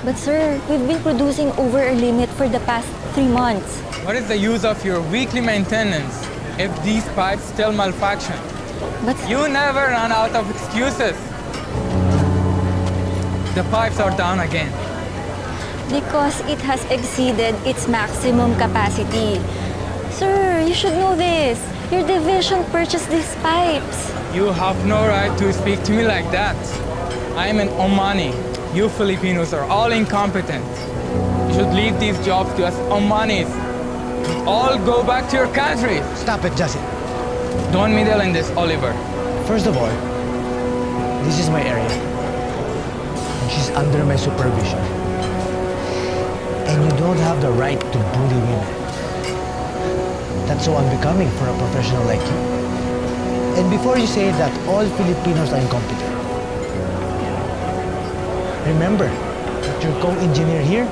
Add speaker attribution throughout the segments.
Speaker 1: But sir, we've been producing over our limit for the past 3 months.
Speaker 2: What is the use of your weekly maintenance if these pipes still malfunction?
Speaker 1: But
Speaker 2: You never run out of excuses. The pipes are down again.
Speaker 1: because it has exceeded its maximum capacity. Sir, you should know this. Your division purchased these pipes.
Speaker 2: You have no right to speak to me like that. I am an Omani. You Filipinos are all incompetent. You should leave these jobs to us Omanis. All go back to your country.
Speaker 3: Stop it, Justin.
Speaker 2: Don't meddle in this, Oliver.
Speaker 3: First of all, this is my area. And she's under my supervision. And you don't have the right to bully women. That's so unbecoming for a professional like you. And before you say that all Filipinos are incompetent, remember that your co-engineer here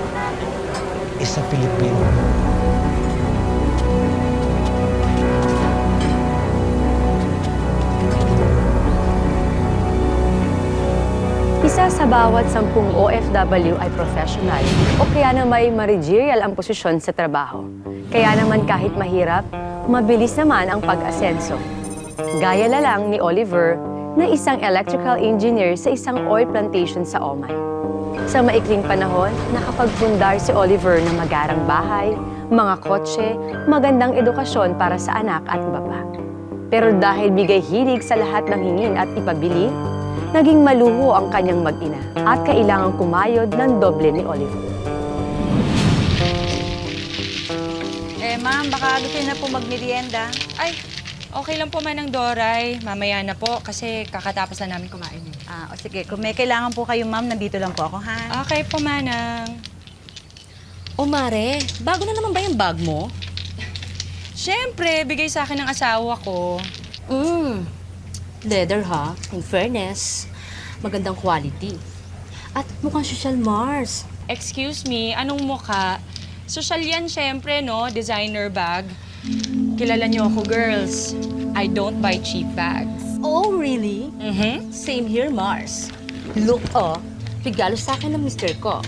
Speaker 3: is a Filipino.
Speaker 4: Isa sa bawat 10 OFW ay professional o kaya na may managerial ang posisyon sa trabaho. Kaya naman kahit mahirap, mabilis naman ang pag-asenso. Gaya na lang ni Oliver na isang electrical engineer sa isang oil plantation sa Oman. Sa maikling panahon, nakapagpundar si Oliver ng magarang bahay, mga kotse, magandang edukasyon para sa anak at iba pa. Pero dahil bigay hilig sa lahat ng hingin at ipabili, naging maluho ang kanyang mag-ina at kailangang kumayod ng doble ni Oliver.
Speaker 5: Ma'am, baka gusto na po magmerienda.
Speaker 6: Ay, okay lang po Manang Doray. Mamaya na po kasi kakatapos na namin kumain.
Speaker 5: O sige, kung may kailangan po kayo, ma'am, nandito lang po ako, ha?
Speaker 6: Okay po, Manang.
Speaker 7: O Mare, bago na naman ba yung bag mo?
Speaker 6: Siyempre, bigay sa akin ng asawa ko.
Speaker 7: Leather ha, in fairness. Magandang quality. At mukhang social Mars.
Speaker 6: Excuse me, anong mukha? Social yan, siyempre, no? Designer bag. Kilala niyo ako, girls. I don't buy cheap bags.
Speaker 7: Oh, really?
Speaker 6: Mhm.
Speaker 7: Same here, Mars. Look, regalo sa akin ng mister ko.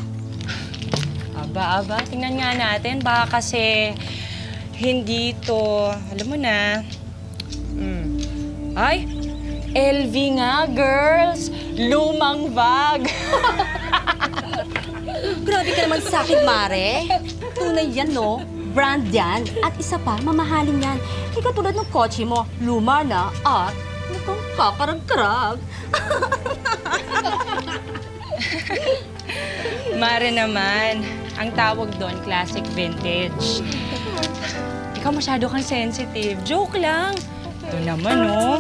Speaker 6: Aba, tingnan nga natin. Baka kasi hindi to, alam mo na. Ay, LV nga, girls. Lumang bag.
Speaker 7: Grabe ka naman sa akin, Mare. Tunay yan, no? Brand yan. At isa pa, mamahalin yan. Hindi ka tulad ng kotse mo, luma na at mukhang kakarag-karag.
Speaker 6: Mare naman, ang tawag doon, classic vintage. Ikaw masyado kang sensitive. Joke lang. Ito naman, oh.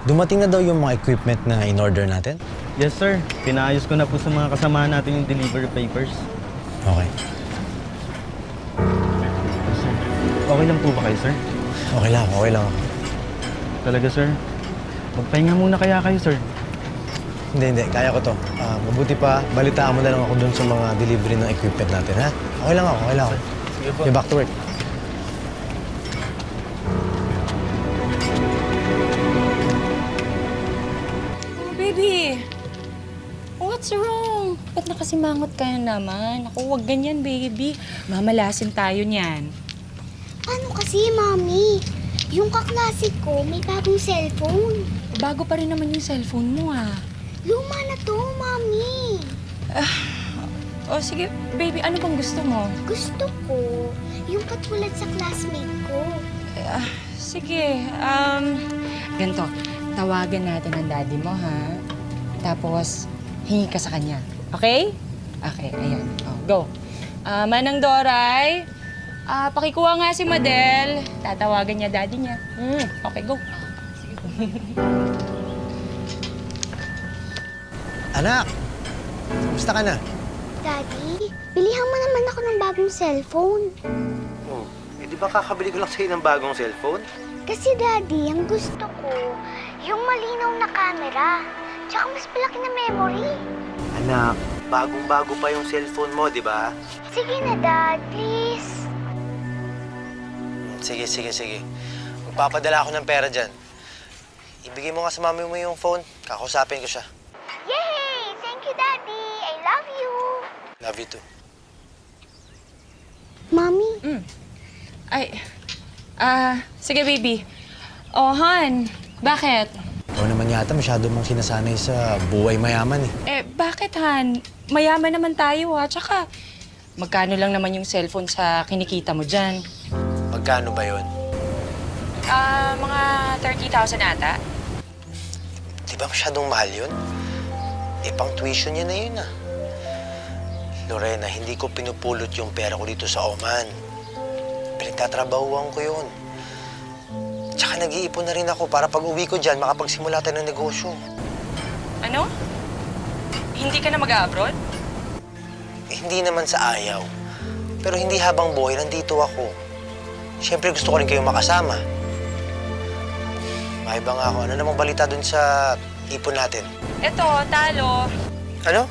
Speaker 3: Dumating na daw yung mga equipment na in-order natin?
Speaker 8: Yes, sir. Pinaayos ko na po sa mga kasama natin yung delivery papers.
Speaker 3: Okay.
Speaker 8: Yes, sir. Okay lang po ba kayo, sir?
Speaker 3: Okay lang ako.
Speaker 8: Talaga, sir? Magpahinga muna kaya kayo, sir.
Speaker 3: Hindi. Kaya ko to. Mabuti pa, balitaan mo na lang ako dun sa mga delivery ng equipment natin, ha? Okay lang ako.
Speaker 8: Sige po.
Speaker 3: Okay, back to work.
Speaker 6: Baby, what's wrong? Ba't nakasimangot ka na naman? Ako, huwag ganyan, baby. Mamalasin tayo niyan.
Speaker 9: Ano kasi, Mami? Yung kaklase ko, may bagong cellphone.
Speaker 6: Bago pa rin naman yung cellphone mo, ah.
Speaker 9: Luma na to, Mami.
Speaker 6: O sige, baby, ano bang gusto mo?
Speaker 9: Gusto ko yung katulad sa classmate ko.
Speaker 6: Sige, ganito. Tawagan natin ang daddy mo, ha? Tapos, hingi ka sa kanya. Okay? Okay, ayan. Oh, go. Manang Doray, pakikuha nga si Madel. Tatawagan niya daddy niya. Okay, go.
Speaker 3: Anak! Kamusta ka na?
Speaker 9: Daddy, bilihan mo naman ako ng bagong cellphone.
Speaker 10: Oh, di ba kakabili ko lang sa'yo ng bagong cellphone?
Speaker 9: Kasi, Daddy, ang gusto ko, yung malinaw na camera. Tsaka mas malaki na memory.
Speaker 10: Anak, bagong-bago pa yung cellphone mo, di ba?
Speaker 9: Sige na, Dad. Please.
Speaker 10: Sige. Magpapadala ako ng pera dyan. Ibigay mo nga sa mami mo yung phone. Kakusapin ko siya.
Speaker 9: Yay! Thank you, Daddy! I love you!
Speaker 10: Love you too.
Speaker 9: Mommy?
Speaker 6: Sige baby. Oh, Han, bakit?
Speaker 3: Ikaw naman yata masyado mong sinasanay sa buhay mayaman eh.
Speaker 6: Bakit Han? Mayaman naman tayo Tsaka, magkano lang naman yung cellphone sa kinikita mo dyan?
Speaker 10: Magkano ba yon?
Speaker 6: Mga 30,000 ata.
Speaker 10: Di ba masyadong mahal yun? Pang tuition niya na yun Lorena, hindi ko pinupulot yung pera ko dito sa Oman. Pinagtatrabahuan ko yun. Tsaka nag-iipon na rin ako para pag uwi ko dyan, makapagsimula tayo ng negosyo.
Speaker 6: Ano? Hindi ka na mag-abroad?
Speaker 10: Hindi naman sa ayaw. Pero hindi habang buhay, nandito ako. Siyempre gusto ko rin kayong makasama. May iba nga ako. Ano namang balita dun sa ipon natin?
Speaker 6: Eto, talo.
Speaker 10: Ano?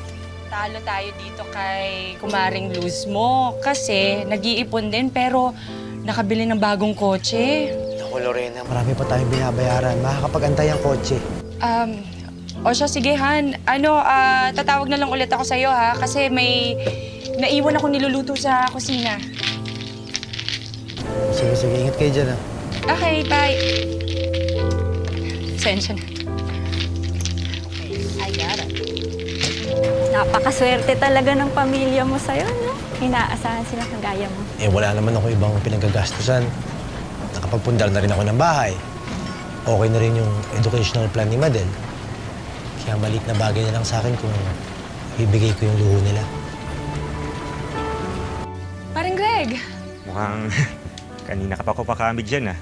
Speaker 6: Talo tayo dito kay Kumaring Luz mo. Kasi nag-iipon din pero nakabili ng bagong kotse.
Speaker 10: Naku, Lorena,
Speaker 3: Marami pa tayong binabayaran. Makakapag-antay ang kotse.
Speaker 6: O siya, sige Han. Tatawag na lang ulit ako sa'yo ha. Kasi may naiwan ako niluluto sa kusina.
Speaker 3: Sige. Ingat kayo dyan
Speaker 6: Okay, bye. Sensya na.
Speaker 1: Napakaswerte talaga ng pamilya mo sa'yo, no? Inaasahan sila kagaya mo.
Speaker 3: Wala naman ako ibang pinagagastusan. Nakapagpundar na rin ako ng bahay. Okay na rin yung educational plan ni Madel. Kaya maliit na bagay na lang sa akin kung bibigay ko yung luho nila.
Speaker 6: Parang Greg.
Speaker 11: Mukhang kanina ka pa kupakamig dyan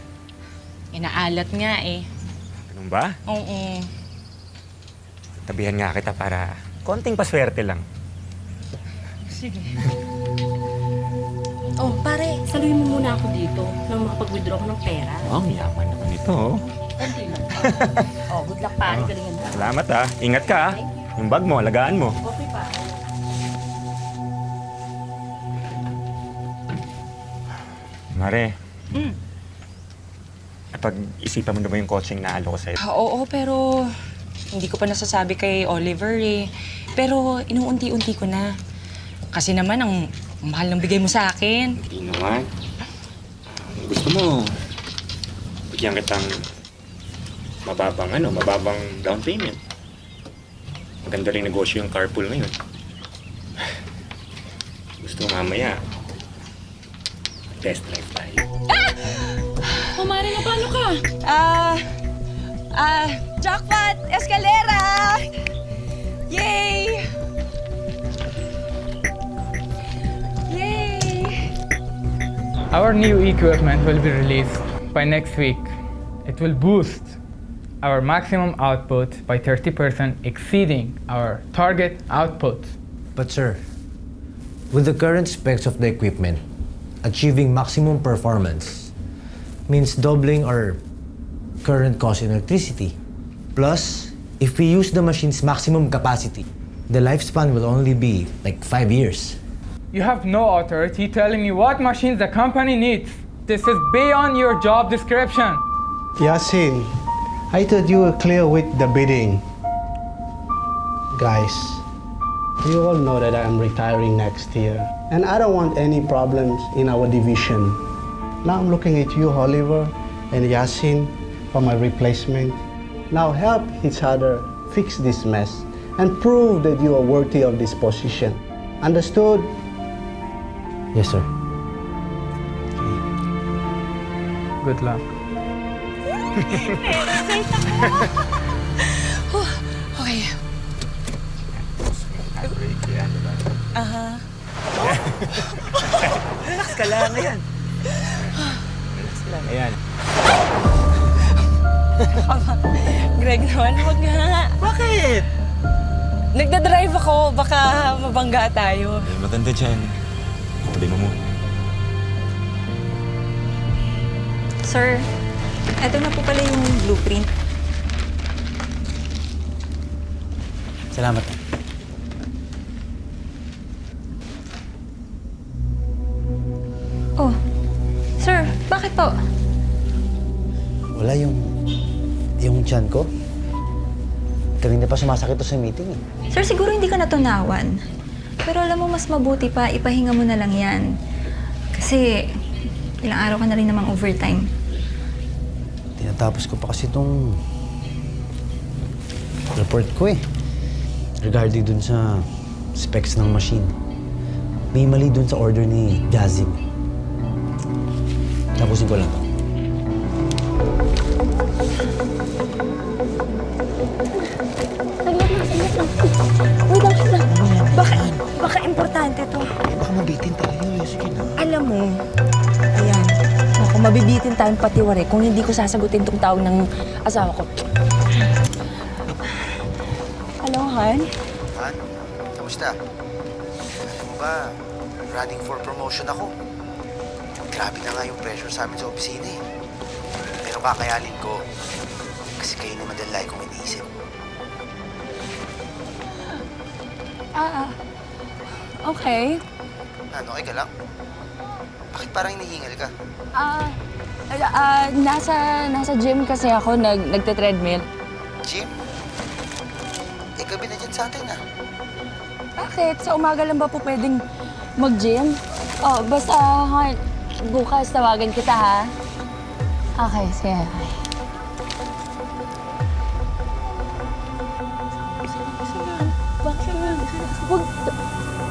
Speaker 6: Inaalat nga eh.
Speaker 11: Ganun ba?
Speaker 6: Oo.
Speaker 11: Tabihan nga kita para konting paswerte lang.
Speaker 6: Sige.
Speaker 7: Oh, pare, saluhin mo muna ako dito nang makapag-withdraw ko ng pera.
Speaker 11: Ang yaman naman ito.
Speaker 7: Konti lang. Oh, good luck, pare. Galingan mo.
Speaker 11: Salamat Ingat ka Yung bag mo, alagaan mo.
Speaker 7: Okay, pare.
Speaker 11: Mare. Napag-isipan mo na ba yung coaching na alo ko sa'yo?
Speaker 6: Oo, pero hindi ko pa nasasabi kay Oliver eh. Pero inuunti-unti ko na. Kasi naman ang mahal ng bigay mo sa akin.
Speaker 11: Hindi naman. Gusto mo, bigyan kitang mababang down payment. Maganda rin negosyo yung carpool ngayon. Gusto mo mamaya, test drive tayo.
Speaker 6: Kumari na paano ka? Jackpot! Escalera! Yay! Yay!
Speaker 2: Our new equipment will be released by next week. It will boost our maximum output by 30%, exceeding our target output.
Speaker 3: But sir, with the current specs of the equipment, achieving maximum performance means doubling our current cost in electricity. Plus, if we use the machine's maximum capacity, the lifespan will only be like 5 years.
Speaker 2: You have no authority telling me what machines the company needs. This is beyond your job description.
Speaker 12: Yasin, I thought you were clear with the bidding. Guys, you all know that I'm retiring next year, and I don't want any problems in our division. Now I'm looking at you, Oliver and Yasin, for my replacement. Now help each other fix this mess and prove that you are worthy of this position. Understood?
Speaker 3: Yes, sir.
Speaker 2: Good luck.
Speaker 6: Okay.
Speaker 11: Relax ka lang, ayan. Relax lang, ayan.
Speaker 6: Greg naman, huwag nga.
Speaker 11: Bakit?
Speaker 6: Nagdadrive ako, baka mabangga tayo.
Speaker 11: Maganda dyan. Huli mo muna.
Speaker 1: Sir, eto na po pala yung blueprint.
Speaker 3: Salamat.
Speaker 1: Oh, sir, bakit po?
Speaker 10: Wala yung tiyan ko. Kanina pa sumasakit to sa meeting eh.
Speaker 1: Sir, siguro hindi ka natunawan. Pero alam mo, mas mabuti pa, ipahinga mo na lang yan. Kasi ilang araw ka na rin namang overtime.
Speaker 10: Tinatapos ko pa kasi itong report ko eh. Regarding dun sa specs ng machine. May mali dun sa order ni Jazzy. Tapusin ko lang to.
Speaker 6: Wait lang. Baka importante to.
Speaker 10: Baka mabitin tayo. Sige na.
Speaker 6: Alam mo, ayan, ako mabibitin tayong patiwari kung hindi ko sasagutin tong tawag ng asawa ko. Hello, Han?
Speaker 10: Han, kamusta? Alam mo ba, running for promotion ako. Grabe na nga yung pressure sa amin sa opisina eh. Pero kakayanin ko. Kasi kayo naman din like kong iniisip.
Speaker 6: Okay.
Speaker 10: Ano, okay ka lang? Bakit parang hinihingal ka?
Speaker 6: Nasa gym kasi ako, nagte-treadmill.
Speaker 10: Jim? Eh, gabi na dyan sa atin ah.
Speaker 6: Bakit? Sa umaga lang ba po pwedeng mag-gym? Oh, basta, Han, bukas tawagan kita, ha? Okay, sige. Bakit? Huwag.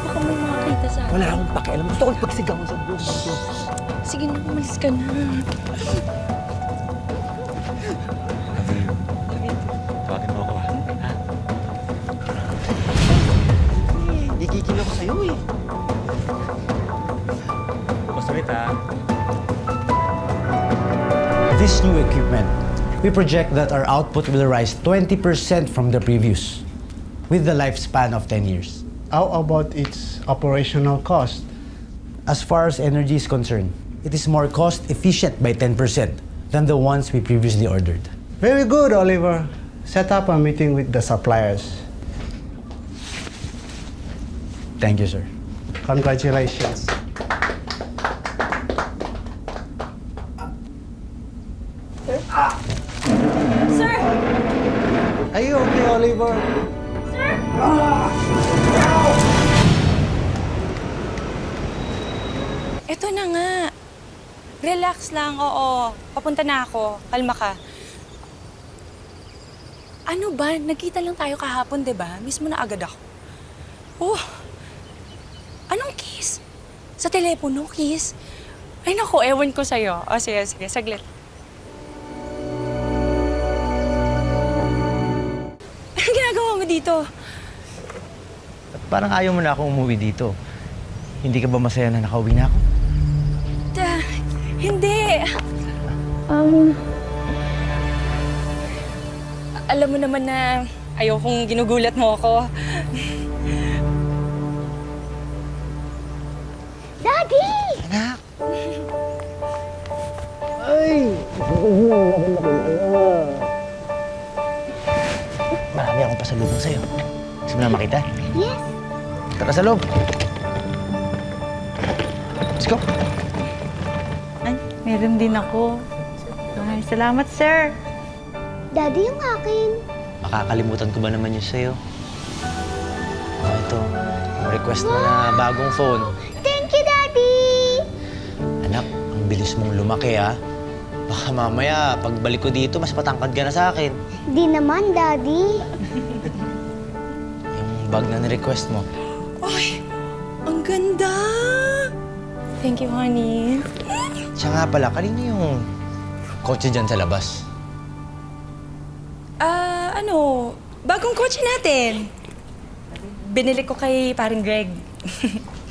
Speaker 6: Baka may makakita sa akin.
Speaker 3: Wala akong pakialam. Gusto ko pagsigawan sa buong mundo.
Speaker 6: Sige na, umalis ka na.
Speaker 8: Tawagin mo ako, ha?
Speaker 3: Gigigil ako sa'yo eh.
Speaker 8: Basta ulit, ha?
Speaker 10: This new equipment, we project that our output will rise 20% from the previous, with the lifespan of 10 years.
Speaker 12: How about its operational cost?
Speaker 10: As far as energy is concerned, it is more cost efficient by 10% than the ones we previously ordered.
Speaker 12: Very good, Oliver. Set up a meeting with the suppliers.
Speaker 10: Thank you, sir.
Speaker 12: Congratulations.
Speaker 1: Sir!
Speaker 12: Are you okay, Oliver?
Speaker 6: Ito na nga. Relax lang, oo. Papunta na ako. Kalma ka. Ano ba? Nagkita lang tayo kahapon, di ba? Mismo na agad ako. Oh! Anong kiss? Sa telepono, kiss? Ay naku, ewan ko sa'yo. O sige, saglit. Anong ginagawa mo dito?
Speaker 3: Parang ayaw mo na akong umuwi dito. Hindi ka ba masaya na nakauwi na ako?
Speaker 6: Hindi. Alam mo naman na ayokong ginugulat mo ako.
Speaker 9: Daddy!
Speaker 10: Anak!
Speaker 3: Marami akong pasalubong sa'yo. Gusto mo na makita?
Speaker 9: Yes?
Speaker 3: Tara sa loob. Let's go.
Speaker 5: Ay, meron din ako. Ay, salamat, sir.
Speaker 9: Daddy, yung akin.
Speaker 3: Makakalimutan ko ba naman yun sa'yo? Oh, ito. Yung request mo na bagong phone.
Speaker 9: Thank you, Daddy!
Speaker 3: Anak, ang bilis mong lumaki, ha? Baka mamaya, pagbalik ko dito, mas patangkad ka na sa akin.
Speaker 9: Di naman, Daddy.
Speaker 3: Yung bag na ni-request mo.
Speaker 6: Ay, ang ganda! Thank you, honey.
Speaker 3: Siya nga pala, kanino yung kotse dyan sa labas?
Speaker 6: Bagong kotse natin. Binili ko kay paring Greg.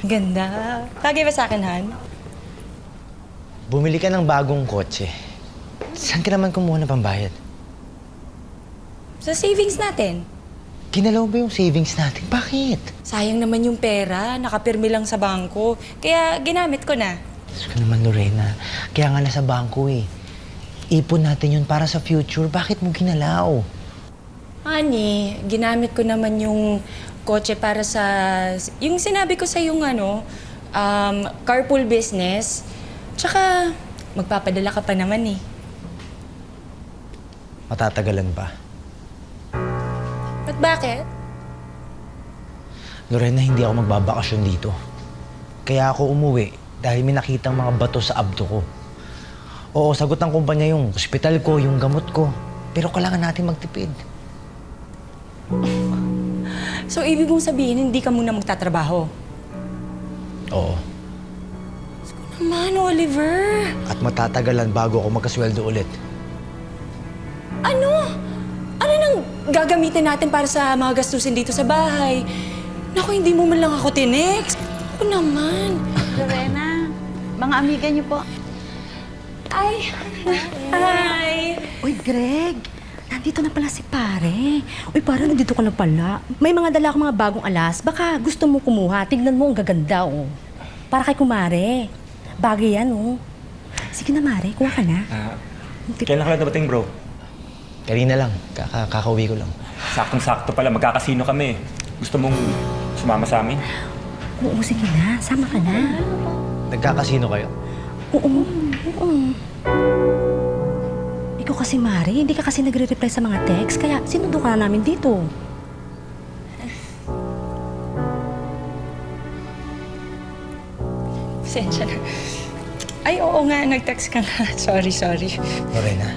Speaker 6: Ganda. Tagay ba sa akin, Han?
Speaker 3: Bumili ka ng bagong kotse. Saan ka naman kumuha ng pambayad?
Speaker 6: Sa savings natin.
Speaker 3: Ginalaw ba yung savings natin? Bakit?
Speaker 6: Sayang naman yung pera. Nakapirmi lang sa bangko. Kaya ginamit ko na.
Speaker 3: Diyos ka naman, Lorena. Kaya nga nasa bangko eh. Ipon natin yun para sa future. Bakit mo ginalaw?
Speaker 6: Honey, ginamit ko naman yung kotse para sa... Yung sinabi ko sa yung carpool business. Tsaka, magpapadala ka pa naman eh.
Speaker 10: Matatagalan pa.
Speaker 6: At bakit?
Speaker 10: Lorena, hindi ako magbabakasyon dito. Kaya ako umuwi dahil may nakitang mga bato sa abdo ko. Oo, sagot ng kumpanya yung ospital ko, yung gamot ko. Pero kailangan natin magtipid.
Speaker 6: So, ibig mong sabihin, hindi ka muna magtatrabaho?
Speaker 10: Oo.
Speaker 6: Naman, Oliver!
Speaker 10: At matatagalan bago ako magkasweldo ulit.
Speaker 6: Ano? Ano nang gagamitin natin para sa mga gastusin dito sa bahay? Naku, hindi mo man lang ako tinext. Ako naman.
Speaker 5: Lorena, mga amiga niyo po.
Speaker 6: Ay! Hi!
Speaker 7: Uy, Greg! Nandito na pala si pare. Uy, parang nandito ka na pala. May mga dala akong mga bagong alas. Baka gusto mo kumuha. Tignan mo, ang gaganda, oh. Para kay kumare. Bagay yan, oh. Sige na, Mare. Kuha ka na.
Speaker 11: Kailan ka lang dating, bro?
Speaker 10: Kanina lang. Kakauwi ko lang.
Speaker 11: Saktong-sakto pala, magkakasino kami. Gusto mong sumama sa amin?
Speaker 7: Oo, sige na. Sama ka na.
Speaker 10: Nagkakasino kayo?
Speaker 7: Oo. Ikaw kasi, Mare, hindi ka kasi nagre-reply sa mga text, kaya sinundo ka na namin dito.
Speaker 6: Pasensya na. Ay, oo nga, nag-text ka nga. Sorry.
Speaker 10: Lorena,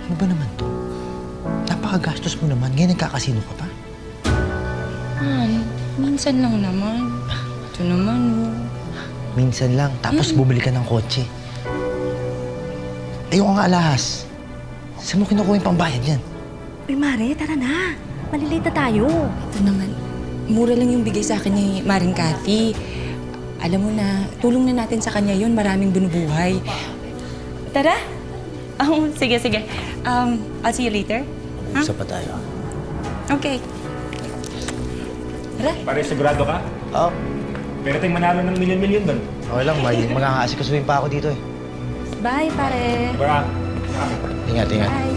Speaker 10: ano ba naman to? Napakagastos mo naman. Ngayon nagkakasino ka pa?
Speaker 6: Minsan lang naman. Ito naman, oh.
Speaker 10: Minsan lang. Tapos bumili ka ng kotse. Ayoko nga alahas. Saan mo kinukuha yung pambayad yan?
Speaker 7: Uy, Mare, tara na. Malilate na tayo.
Speaker 6: Ito naman, mura lang yung bigay sa akin ni Maring Cathy. Alam mo na, tulong na natin sa kanya yun. Maraming binubuhay. Tara? Sige. I'll see you later.
Speaker 10: Isa pa tayo.
Speaker 6: Okay. Tara.
Speaker 11: Pare, sigurado ka?
Speaker 10: Oo.
Speaker 11: Pero tayong manalo ng milyon-milyon doon.
Speaker 10: Okay lang. Magkakaasikasuhin pa ako dito eh.
Speaker 6: Bye, pare.
Speaker 11: Bra.
Speaker 10: Ingat.
Speaker 6: Bye.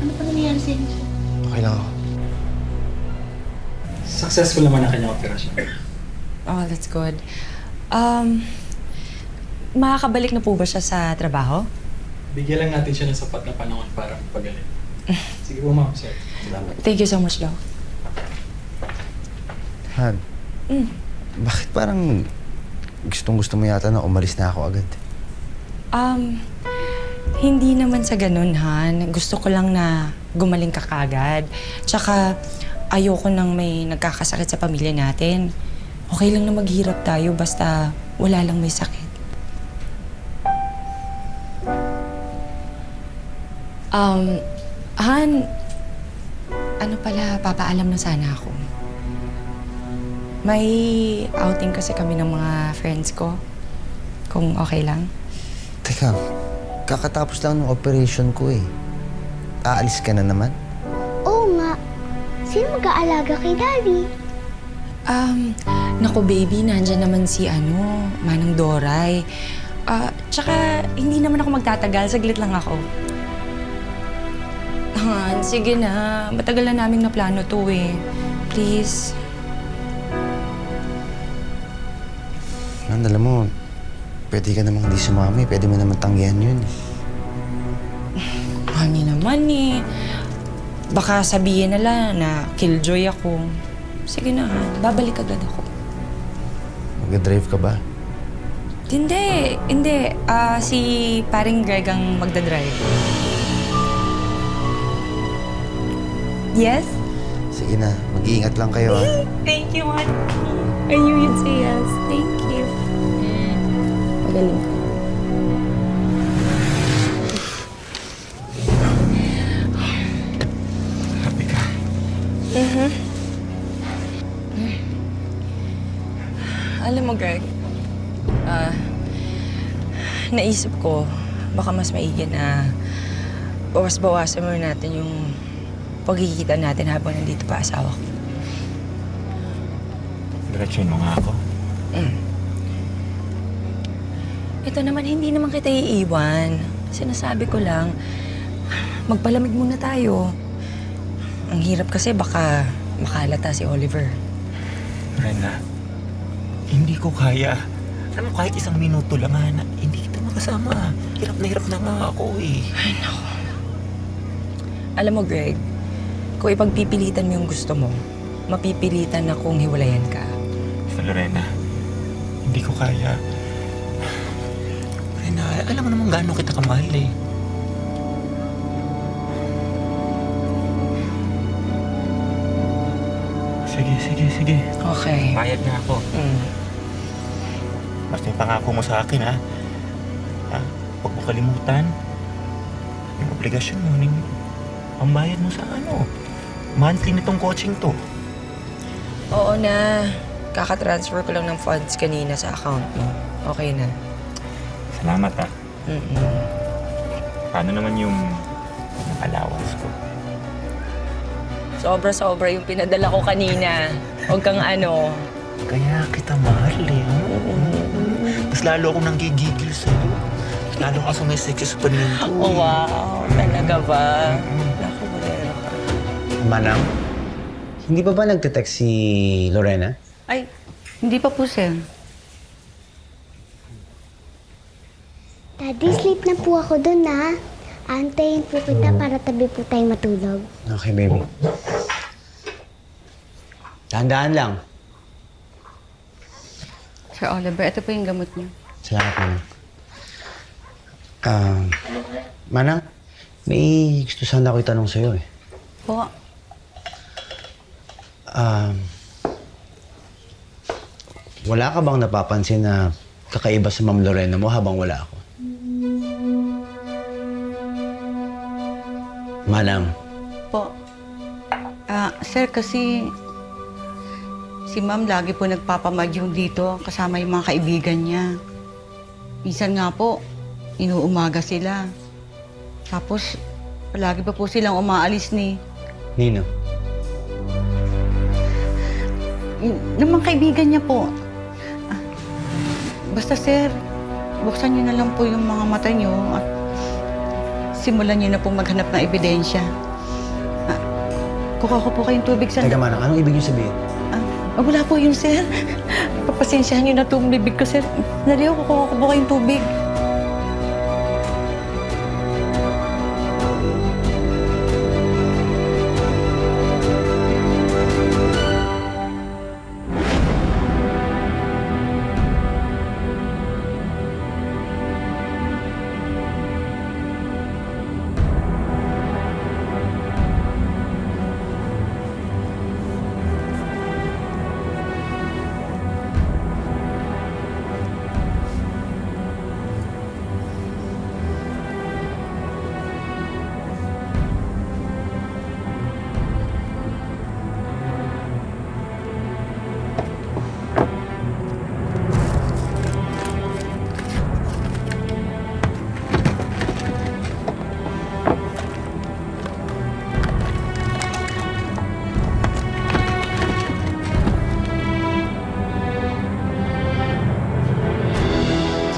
Speaker 6: Ano pa nangyayari sa inyo?
Speaker 10: Okay lang ako.
Speaker 8: Successful naman ang kanyang operasyon.
Speaker 6: Oh, that's good. Makakabalik na po ba siya sa trabaho?
Speaker 8: Bigyan lang natin siya ng sapat na panahon para magpagaling. Sige po, ma'am, sir. Salamat.
Speaker 6: Thank you so much, Lo.
Speaker 13: Han, bakit parang gustong-gusto mo yata na umalis na ako agad?
Speaker 6: Hindi naman sa ganun, Han. Gusto ko lang na gumaling ka kagad. Tsaka, ayoko nang may nagkakasakit sa pamilya natin. Okay lang na maghirap tayo basta wala lang may sakit. Han, ano pala, papaalam na sana ako. May outing kasi kami ng mga friends ko. Kung okay lang.
Speaker 13: Teka, kakatapos lang ng operation ko eh. Aalis ka na naman?
Speaker 9: Oo nga. Sino mag-aalaga kay Daddy?
Speaker 6: Naku baby, nandyan naman si Manang Doray. Tsaka hindi naman ako magtatagal, saglit lang ako. Han, sige na. Matagal na naming naplano to eh. Please.
Speaker 13: Han, alam mo, pwede ka namang di sumami. Pwede mo naman tanggihan yun.
Speaker 6: Hani naman eh. Baka sabihin nila na killjoy ako. Sige na, Han. Babalik agad ako.
Speaker 13: Mag-drive ka ba?
Speaker 6: Hindi. Si paring Greg ang magdadrive. Yes?
Speaker 13: Sige na, mag-iingat lang kayo ah.
Speaker 6: Thank you, Auntie. I knew you'd say yes. Thank you. Magaling ka.
Speaker 11: Happy ka?
Speaker 6: Alam mo, Greg, naisip ko, baka mas maigi na bawas-bawasan muna natin yung pagkikita natin habang nandito pa asawa ko.
Speaker 11: Diretsuhin mo nga ako.
Speaker 6: Ito naman, hindi naman kita iiwan. Sinasabi ko lang, magpalamig muna tayo. Ang hirap kasi baka makalata si Oliver.
Speaker 11: Brenda, Hindi ko kaya. Alam mo, kahit isang minuto lang, hindi kita makasama. Hirap na nga ako eh.
Speaker 6: Ay, naku. Alam mo, Greg, kung ipagpipilitan mo yung gusto mo, mapipilitan na kung hiwalayan ka.
Speaker 11: Basta, Lorena, hindi ko kaya. Lorena, alam mo naman gaano kita kamahal eh. Sige.
Speaker 6: Okay.
Speaker 11: Bayad na ako. Basta yung pangako mo sa akin, ha? Huwag mo kalimutan. Yung obligasyon mo, ang bayad mo sa monthly nitong coaching to.
Speaker 6: Oo na. Kaka-transfer ko lang ng funds kanina sa account mo. Okay na.
Speaker 11: Salamat, ha? Paano naman yung allowance ko?
Speaker 6: Sobra-sobra yung pinadala ko kanina. Huwag kang
Speaker 11: Kaya kita mahal eh. Mas lalo akong nanggigigil sa'yo. Mas lalo ka sumisikyo sa paningin ko.
Speaker 6: Oh, wow. Talaga ba? Naku, Moreno ka.
Speaker 13: Manang, hindi pa ba nagte-text si Lorena?
Speaker 7: Ay, hindi pa po, sir.
Speaker 9: Daddy, sleep na po ako dun, ha? Antayin po kita para tabi po tayo matulog.
Speaker 13: Okay, baby. Dahan-dahan lang.
Speaker 7: Sir Oliver, ito po yung gamot niyo.
Speaker 13: Salamat, Manang. Manang, may gusto sana ako itanong sa'yo eh.
Speaker 7: Po.
Speaker 13: Wala ka bang napapansin na kakaiba sa Ma'am Lorena mo habang wala ako? Manang.
Speaker 7: Po. Sir, kasi si Ma'am lagi po nagpapamadyong dito kasama yung mga kaibigan niya. Minsan nga po, inuumaga sila. Tapos, palagi pa po silang umaalis ni...
Speaker 13: Nino?
Speaker 7: Ng mga kaibigan niya po. Basta, sir, buksan niyo na lang po yung mga mata niyo at simulan niyo na pong maghanap ng ebidensya. Kuha ko po kayong tubig sa...
Speaker 13: Teka, Manang, anong ibig niyo sabihin?
Speaker 7: Wala po yun, sir. Papasensyahan niyo na itong bibig ko, sir. Naliw, kukuha ko po kayong tubig.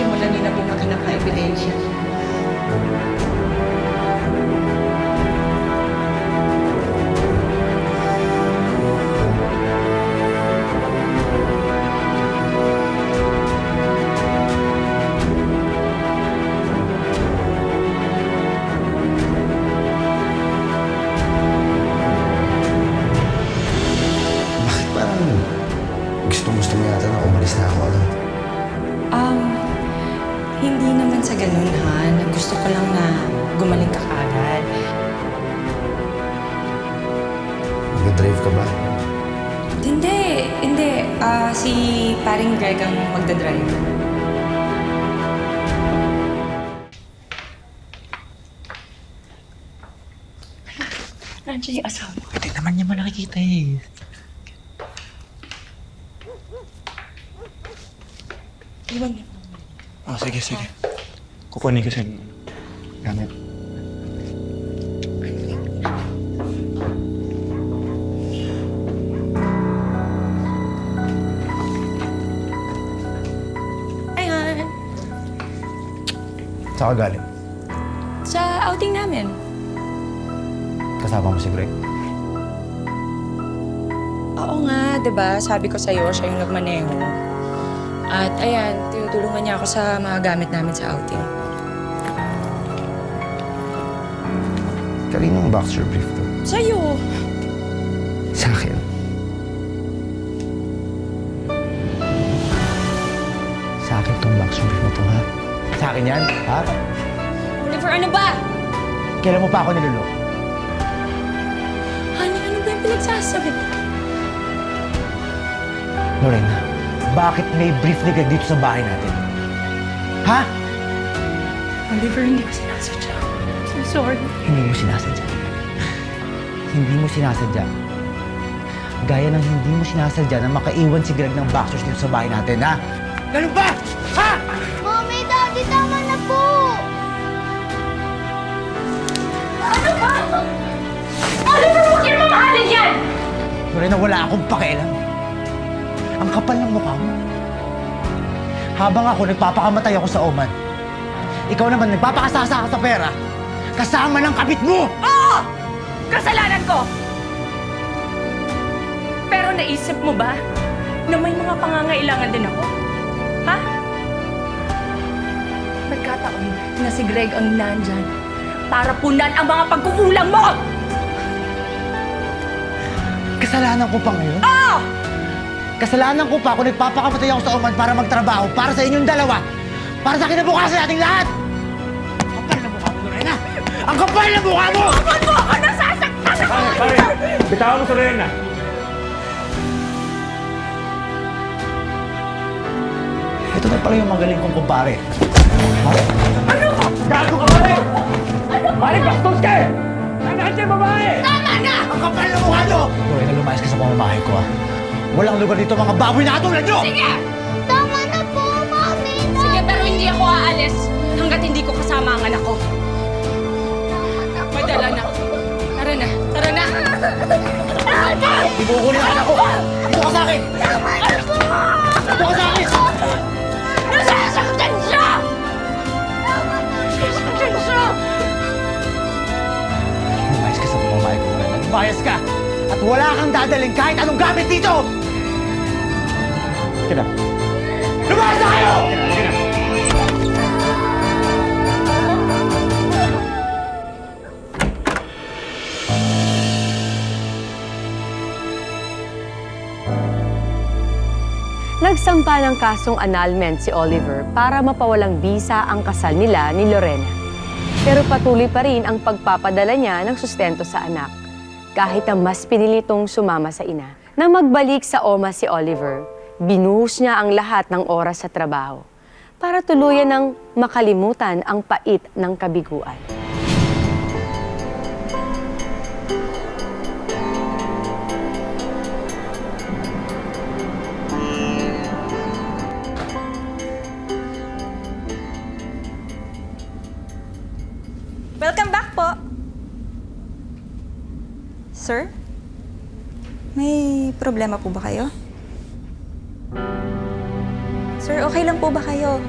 Speaker 7: Simulan niyo na pong maghanap ng ebidensya.
Speaker 13: Bakit parang gusto mo yata na umalis na ako, ano?
Speaker 6: Hindi naman sa ganun, Han. Gusto ko lang na gumaling ka kaagad.
Speaker 13: Mag-drive ka ba?
Speaker 6: Hindi. Si paring Greg ang magdadrive. Nandiyan yung asawa ko.
Speaker 11: Hindi naman niya malakikita eh.
Speaker 6: Iwan niyo.
Speaker 11: Sige. Kukunin ko sa gamit.
Speaker 6: Hi, Han.
Speaker 13: Saan ka galing?
Speaker 6: Sa outing namin.
Speaker 13: Kasama mo si Greg?
Speaker 6: Oo nga, 'di ba? Sabi ko sa'yo, siya yung nagmaneho. At ayan, tinutulungan niya ako sa mga gamit namin sa outing.
Speaker 13: Kaninong boxer brief to?
Speaker 6: Sa'yo!
Speaker 13: Sa akin. Sa akin tong boxer brief na to, ha? Sa akin yan, ha?
Speaker 6: Oliver, ano ba?
Speaker 3: Kailan mo pa ako niloloko?
Speaker 6: Honey, ano ba yung pinagsasabi?
Speaker 3: Lorena, bakit may brief ni Greg dito sa bahay natin? Ha?
Speaker 6: Oliver, hindi ko sinasadya. I'm sorry.
Speaker 3: Hindi mo sinasadya. Hindi mo sinasadya. Gaya ng hindi mo sinasadya na makaiwan si Greg ng boxers dito sa bahay natin, ha? Ganun ba? Ha?
Speaker 9: Mommy, Daddy, tama na po!
Speaker 6: Ano ba? Oliver, huwag niyo mamahalin yan!
Speaker 3: Lorena, wala akong pakialam. Ang kapal ng mukha mo. Habang ako nagpapakamatay ako sa Oman, ikaw naman nagpapakasasa ka sa pera, kasama ng kabit mo!
Speaker 14: Oo! Kasalanan ko! Pero naisip mo ba na may mga pangangailangan din ako? Ha? Nagkataon na si Greg ang nandyan para punan ang mga pagkukulang mo!
Speaker 3: Kasalanan ko pa ngayon?
Speaker 14: Oo!
Speaker 3: Kasalanan ko pa kung nagpapakamatay ako sa Oman para magtrabaho para sa inyong dalawa, para sa kinabukasan nating lahat! Ang kapal na mukha mo, Lorena! Ang kapal na mukha mo!
Speaker 14: Huwag mo ako nasasaktan ako!
Speaker 11: Pare, bitawan mo si Lorena.
Speaker 3: Ito na pala yung magaling kong kumpare. Ha?
Speaker 14: Ano?
Speaker 3: Gago ka pare!
Speaker 14: Ano?
Speaker 3: Pare, bastos ka eh! Nandiyan siya babae!
Speaker 14: Tama na!
Speaker 3: Ang kapal na mukha nyo! Lorena, lumayas ka sa pamamahay ko, ha? Walang lugar dito mga baboy na katulad nyo!
Speaker 14: Sige!
Speaker 9: Tama na po, Mommy!
Speaker 14: Sige, pero hindi ako aalis hanggat hindi ko kasama ang anak ko. Madala na. Tara na. Tara na.
Speaker 3: Ibukunin ang anak ko! Dito ka sa akin! Dito ka sa akin!
Speaker 14: Nasasaktan siya! Nasasaktan siya!
Speaker 3: Lumayas ka sa pamamahay ko, Lorena. Lumayas ka! At wala kang dadaling kahit anong gamit dito! Sige na. Lumayas na kayo! Sige na.
Speaker 4: Nagsampa ng kasong annulment si Oliver para mapawalang bisa ang kasal nila ni Lorena. Pero patuloy pa rin ang pagpapadala niya ng sustento sa anak, kahit na mas pinilitong sumama sa ina. Nang magbalik sa OMA si Oliver, binuhos niya ang lahat ng oras sa trabaho para tuluyan ng makalimutan ang pait ng kabiguan.
Speaker 5: Welcome back po. Sir? May problema po ba kayo? Sir, okay lang po ba kayo?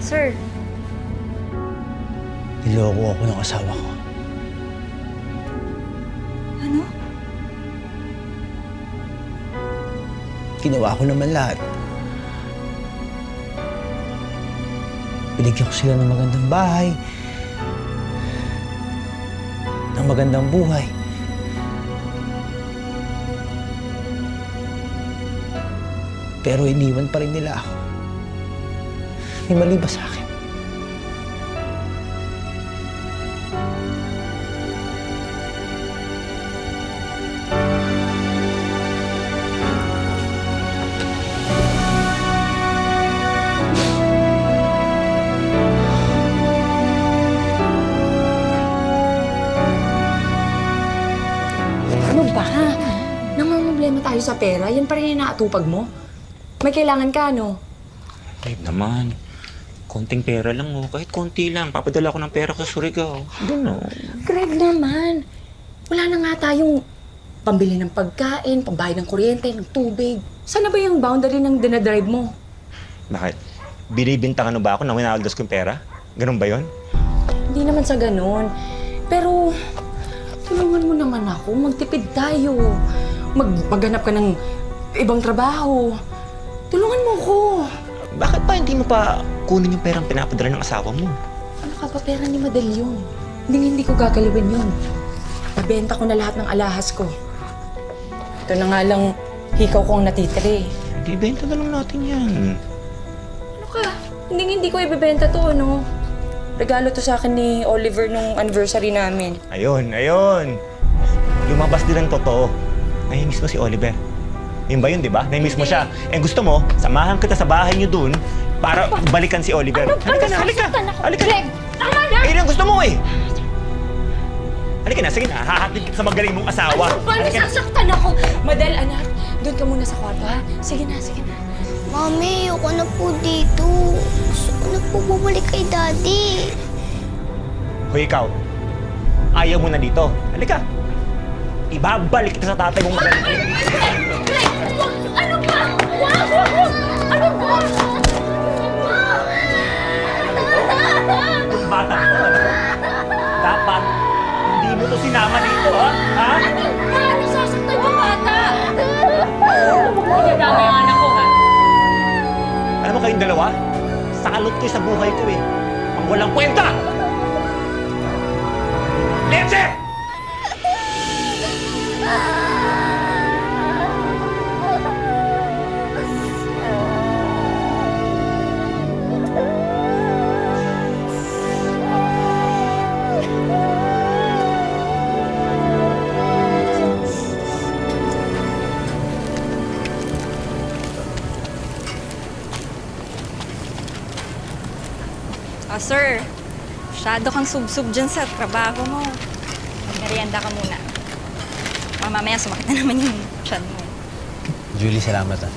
Speaker 5: Sir?
Speaker 3: Niloko ako ng asawa ko.
Speaker 5: Ano?
Speaker 3: Ginawa ko naman lahat. Binigyan ko sila ng magandang bahay, ng magandang buhay. Pero iniwan pa rin nila ako. May mali ba sa akin?
Speaker 14: Ano ba? Namamroblema tayo sa pera, yan pa rin yung inaatupag mo. May kailangan ka, no?
Speaker 11: Babe naman, konting pera lang oh. Kahit konti lang. Papadala ko ng pera sa Surigao. Doon oh.
Speaker 14: Greg naman, wala na nga tayong pambili ng pagkain, pambayad ng kuryente, ng tubig. Sana ba yung boundary ng dinadrive mo?
Speaker 11: Bakit? Binibintangan mo ba ako na winaldas ko yung pera? Ganun ba yun?
Speaker 14: Hindi naman sa ganun. Pero, tulungan mo naman ako. Magtipid tayo. Maghanap ka ng ibang trabaho. Tulungan mo ko.
Speaker 11: Bakit pa hindi mo pa kunin yung perang pinapadala ng asawa mo?
Speaker 14: Ano ka ba, pera ni Madel yun? Hindi ko gagalawin yun. Nabenta ko na lahat ng alahas ko. Ito na nga lang, hikaw ko ang natitira eh.
Speaker 11: Ibenta na lang natin yan.
Speaker 14: Ano ka? Hindi ko ibebenta to, ano? Regalo to sa akin ni Oliver nung anniversary namin.
Speaker 11: Ayun. Lumabas din ang totoo. Nahimiss mo si Oliver. Yun ba yun, di ba? Nahimiss mo siya. Eh gusto mo, samahan kita sa bahay niyo dun para balikan si Oliver. Halika na.
Speaker 14: Greg, tama na!
Speaker 11: Eh, yun ang gusto mo eh. Halika na, sige na. Hahatid kita sa magaling mong asawa.
Speaker 14: Ano ba? Nasasaktan ako! Madel, anak, doon ka muna sa kwarto, ha? Sige na.
Speaker 9: Mami, ayoko na po dito. Gusto ko na po bumalik kay Daddy.
Speaker 11: Hoy, ikaw. Ayaw mo na dito. Halika. Ibabalik kita sa tatay mong magaling.
Speaker 9: Greg! Ano ba? Wag! Ano ba?
Speaker 11: Yung bata ko, ano? Dapat, hindi mo to sinama dito, ha? Ha?
Speaker 14: Nasasaktan yung bata! Pinadama yung anak ko, ha?
Speaker 11: Alam mo kayong dalawa? Sakalot ko sa buhay ko eh. Ang walang kwenta! Leche!
Speaker 1: Oh, sir. Masyado kang sub-sub dyan sa trabaho mo. Magmerienda ka muna. Mamaya sumakit na naman yung tiyan mo.
Speaker 3: Julie, salamat ah.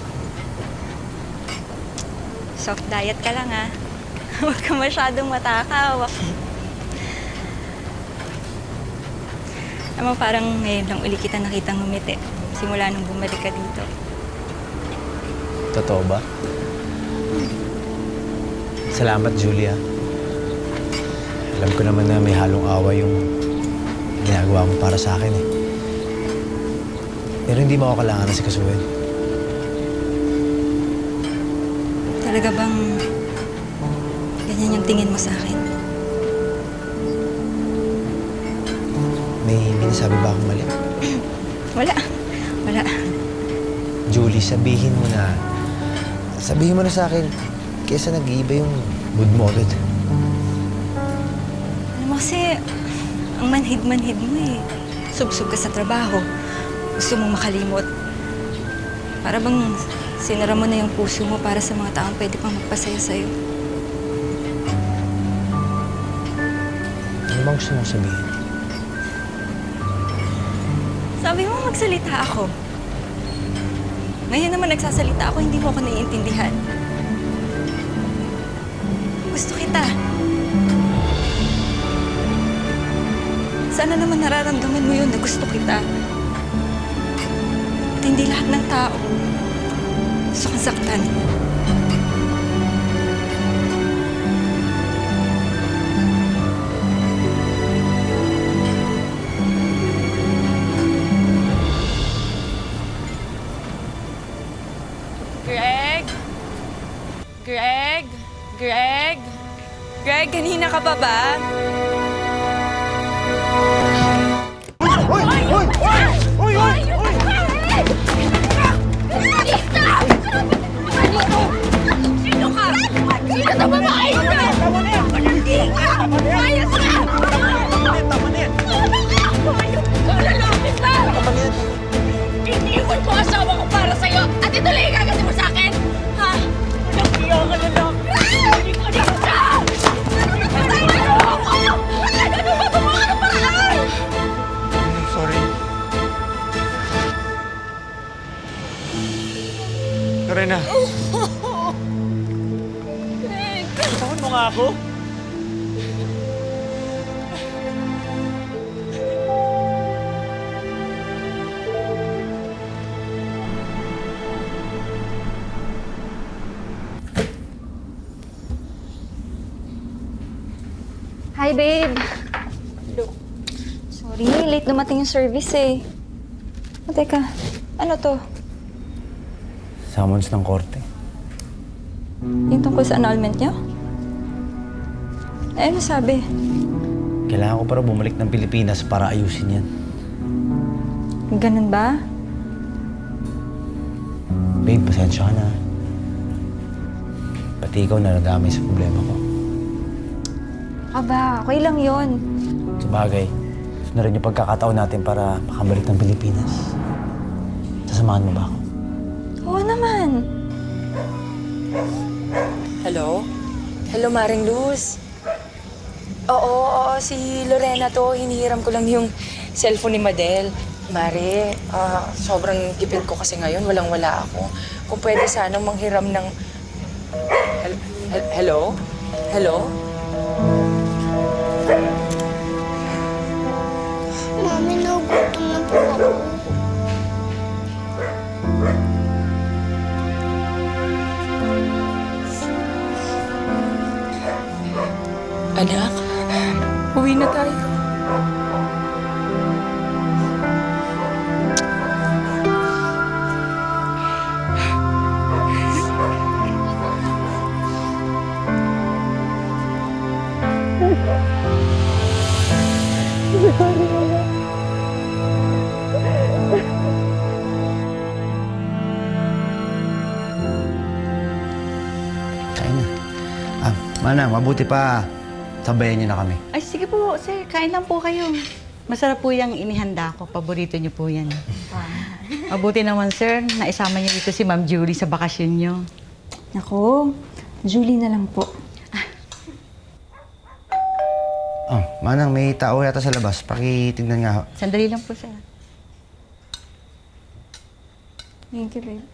Speaker 1: Soft diet ka lang, ha? Huwag ka masyadong matakaw. Alam mo, parang ngayon lang uli kita nakitang ngumiti. Simula nung bumalik ka dito.
Speaker 3: Totoo ba? Salamat, Julia. Alam ko naman na may halong awa yung ginagawa mo para sa akin eh. Pero hindi mo ako kailangan na sikasuhin.
Speaker 1: Talaga bang ganyan yung tingin mo sa akin?
Speaker 3: May nasabi ba akong mali?
Speaker 1: Wala.
Speaker 3: Julie, sabihin mo na. Sabihin mo na sa akin kaysa nag-iiba yung mood mo agad.
Speaker 1: Alam mo kasi, ang manhid-manhid mo eh. Subsub ka sa trabaho. Gusto mong makalimot. Para bang sinara mo na yung puso mo para sa mga taong pwede pang magpasaya sa'yo.
Speaker 3: Ano bang gusto mong sabihin?
Speaker 1: Sabi mo magsalita ako. Ngayon naman nagsasalita ako, hindi mo ako naiintindihan. Gusto kita. Sana naman nararamdaman mo yun na gusto kita. At hindi lahat ng tao gusto kang saktan.
Speaker 6: Greg, kanina ka pa ba?
Speaker 9: Sino ka? Sino sa babae na? Hindi ka! Mayas ka!
Speaker 11: Tama na yan!
Speaker 9: Mayas ka! Lalapit ka! Iniwan ko asawa ko para sa'yo at ituloy ka kasi mo sa'kin! Ha? Nakiyaw ka na lang! Hindi ka dito ka! Ano ba gumawa ng paraan?
Speaker 11: I'm sorry. Lorena. Tawon mo nga ako.
Speaker 1: Hi, babe. Sorry, late dumating yung service eh. O, teka. Ano to?
Speaker 13: summons ng korte.
Speaker 1: Yung tungkol sa annulment niyo? Eh, ano sabi?
Speaker 13: Kailangan ko para bumalik ng Pilipinas para ayusin yan.
Speaker 1: Ganun ba?
Speaker 13: Babe, pasensya ka na. Pati ikaw na nadamay sa problema ko.
Speaker 1: Aba, okay lang yon.
Speaker 13: Sabagay, ito na rin yung pagkakataon natin para makabalik ng Pilipinas. Sasamahan mo ba ako?
Speaker 1: Oo naman.
Speaker 14: Hello? Hello, Maring Luz. Oo, si Lorena to. Hinihiram ko lang yung cellphone ni Madel. Mare, sobrang gipit ko kasi ngayon. Walang-wala ako. Kung pwede sanang manghiram ng... Hello? Hello?
Speaker 9: Mami, nagugutom na po ako.
Speaker 14: Anak, uwi na tayo.
Speaker 13: Kain na. Manang, mabuti pa. Sabayan niyo na kami.
Speaker 5: Ay, sige po, sir. Kain lang po kayo. Masarap po yung inihanda ko. Paborito niyo po yan. Mabuti naman, sir, na isama niyo dito si Ma'am Julie sa bakasyon niyo.
Speaker 1: Ako, Julie na lang po.
Speaker 13: Manang, may tao yata sa labas. Pakitignan nga ho.
Speaker 5: Sandali lang po, sir.
Speaker 1: Thank you, babe.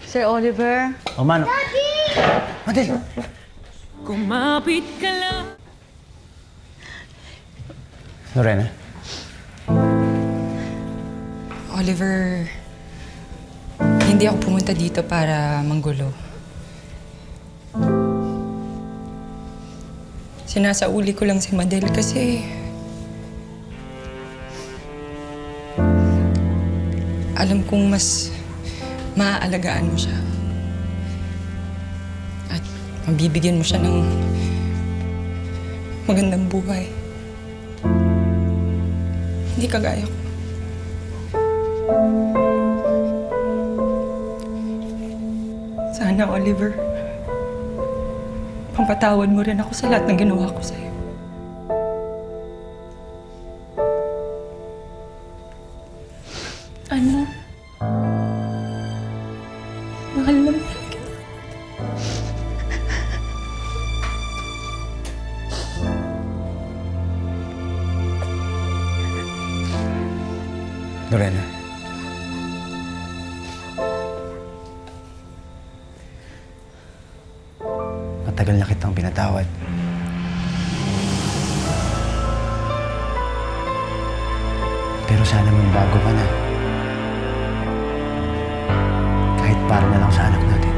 Speaker 5: Sir Oliver.
Speaker 13: Manang. Madel!
Speaker 14: Kumapit ka lang.
Speaker 13: Lorena?
Speaker 14: Oliver, hindi ako pumunta dito para manggulo. Sinasauli ko lang si Madel kasi alam kong mas maaalagaan mo siya. At mabibigyan mo siya ng magandang buhay. Hindi kagaya ko. Sana, Oliver, pampatawad mo rin ako sa lahat ng ginawa ko sa'yo. Ano? Mahal na mahal kita.
Speaker 13: Lorena. Matagal na kitang pinatawad. Pero sana magbago ka na. Kahit para na lang sa anak natin.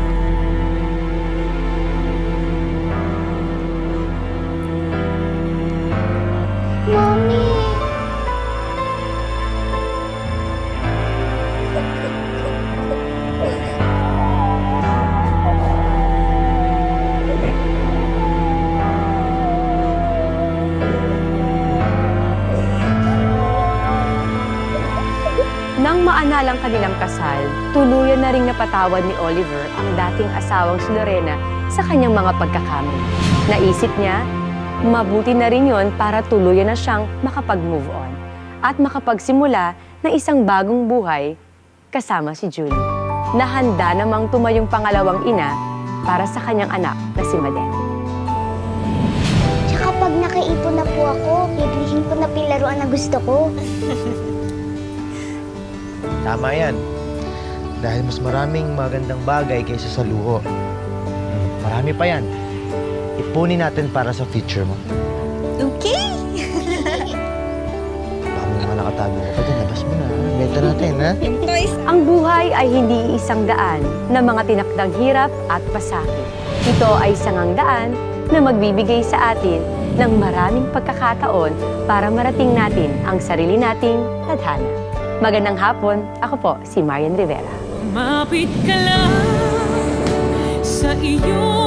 Speaker 9: Mommy!
Speaker 4: Nang maanalang kanilang kasal, tuluyan na ring napatawad ni Oliver ang dating asawang si Lorena sa kanyang mga pagkakamali. Naisip niya, mabuti na rin yon para tuluyan na siyang makapag-move on at makapagsimula ng isang bagong buhay kasama si Julie, na handa namang tumayong pangalawang ina para sa kanyang anak na si Madel.
Speaker 9: Tsaka pag nakaipon na po ako, bibilihin ko na pilaruan na gusto ko.
Speaker 3: Tama yan. Dahil mas maraming magandang bagay kaysa sa luho. Marami pa yan. Ipunin natin para sa future mo.
Speaker 1: Okay!
Speaker 3: Baka may mga nakatago ka pa dyan. Labas mo na. Benta natin, ha?
Speaker 4: Ang buhay ay hindi isang daan na mga tinakdang hirap at pasakit. Ito ay sangang daan na magbibigay sa atin ng maraming pagkakataon para marating natin ang sarili nating tadhana. Magandang hapon, ako po si Marian Rivera.
Speaker 15: Mapit ka lang sa iyong